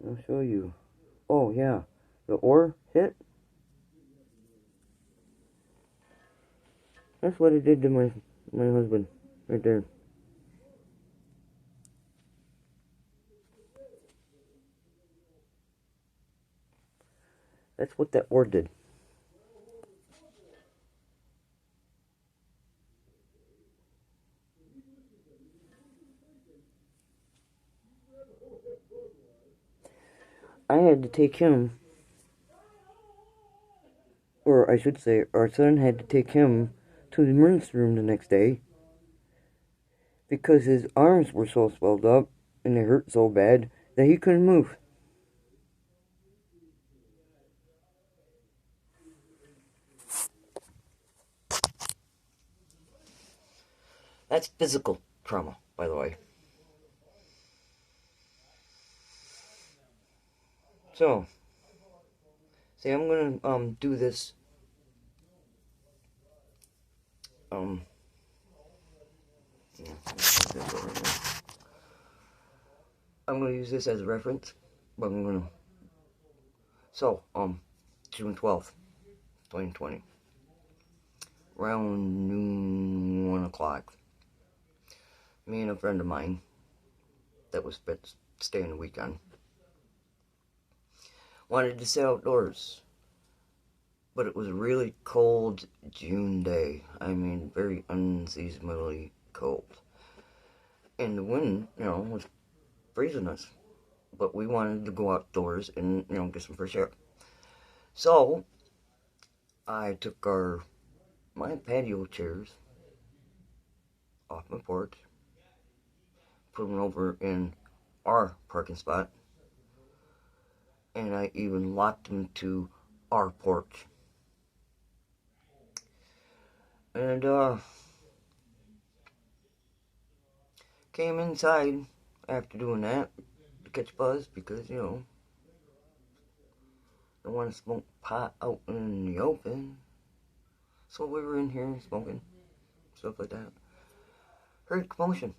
I'll show you. Oh, yeah. The ore hit? That's what it did to my husband. Right there. That's what that ore did. I had to take him, or I should say, our son had to take him to the emergency room the next day because his arms were so swelled up and they hurt so bad that he couldn't move. That's physical trauma, by the way. So, see, I'm gonna do this yeah, I'm gonna use this as a reference, but I'm gonna so June 12th, 2020, around noon, 1 o'clock. Me and a friend of mine that was staying the weekend wanted to sit outdoors, but it was a really cold June day. I mean, very unseasonably cold. And the wind, was freezing us. But we wanted to go outdoors and, get some fresh air. So, I took my patio chairs off my porch, put them over in our parking spot, and I even locked them to our porch. And, came inside after doing that to catch buzz because, don't want to smoke pot out in the open. So we were in here smoking, stuff like that. Heard commotion.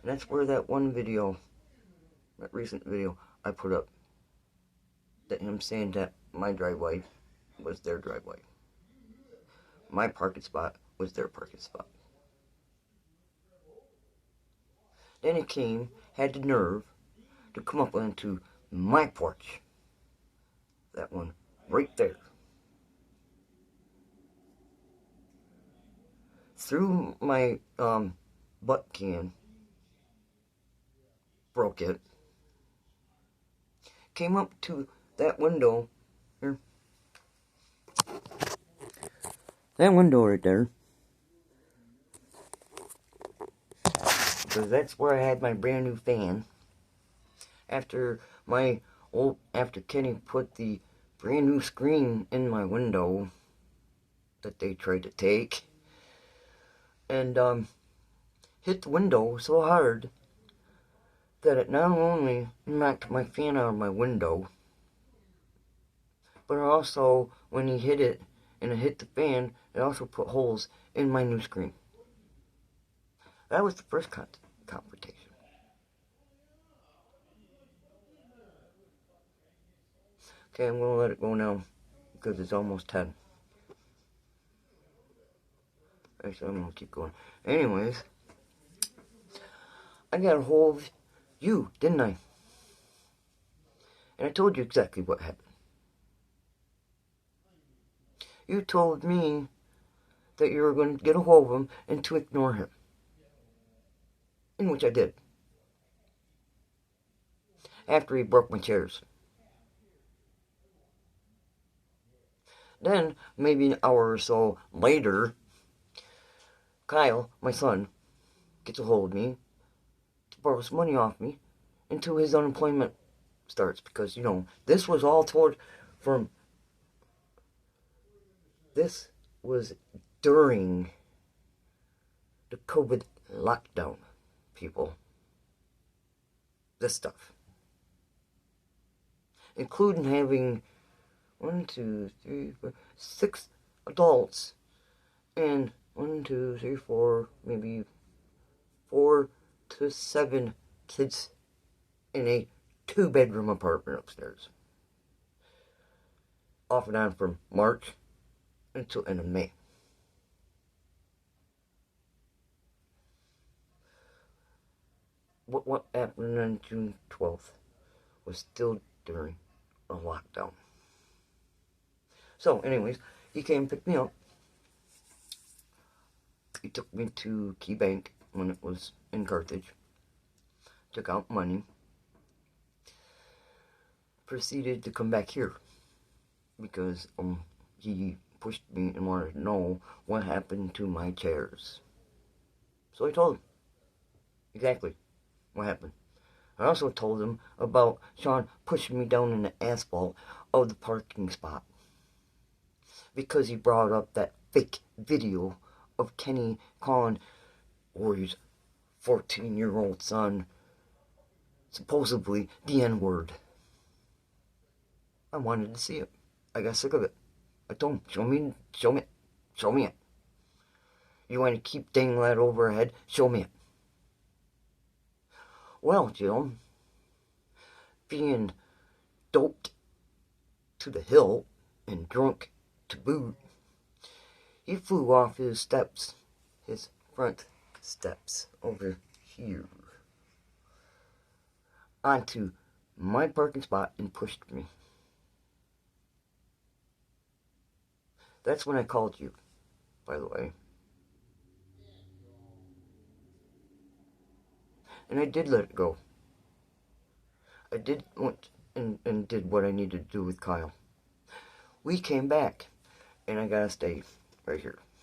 And that's where that one video, that recent video I put up, that him saying that my driveway was their driveway. My parking spot was their parking spot. Then he had the nerve to come up onto my porch. That one right there. Threw my butt can, broke it, came up to that window here. That window right there. Because that's where I had my brand new fan. After Kenny put the brand new screen in my window that they tried to take, and hit the window so hard that it not only knocked my fan out of my window, but also when he hit it and it hit the fan, it also put holes in my new screen. That was the first confrontation. Okay, I'm going to let it go now because it's almost 10. Actually, I'm going to keep going. Anyways, I got a hold of you, didn't I? And I told you exactly what happened. You told me that you were going to get a hold of him and to ignore him. In which I did. After he broke my chairs. Then, maybe an hour or so later, Kyle, my son, gets a hold of me to borrow some money off me until his unemployment starts. Because, this was all this was during the COVID lockdown, people. This stuff. Including having 1, 2, 3, 4, 6 adults and 1, 2, 3, 4, maybe 4 to 7 kids in a 2-bedroom apartment upstairs. Off and on from March until end of May. What happened on June 12th was still during a lockdown. So, anyways, he came and picked me up. He took me to Key Bank when it was in Carthage. Took out money. Proceeded to come back here because he pushed me and wanted to know what happened to my chairs. So I told him exactly what happened. I also told him about Sean pushing me down in the asphalt of the parking spot because he brought up that fake video of Kenny calling Rory's 14-year-old son supposedly the N-word. I wanted to see it. I got sick of it. I told him, show me it. You want to keep dangling that over our head? Show me it. Well, Jim, being doped to the hill and drunk to boot, he flew off his steps, his front steps over here, onto my parking spot and pushed me. That's when I called you, by the way. And I did let it go. I did went and did what I needed to do with Kyle. We came back, and I gotta stay right here.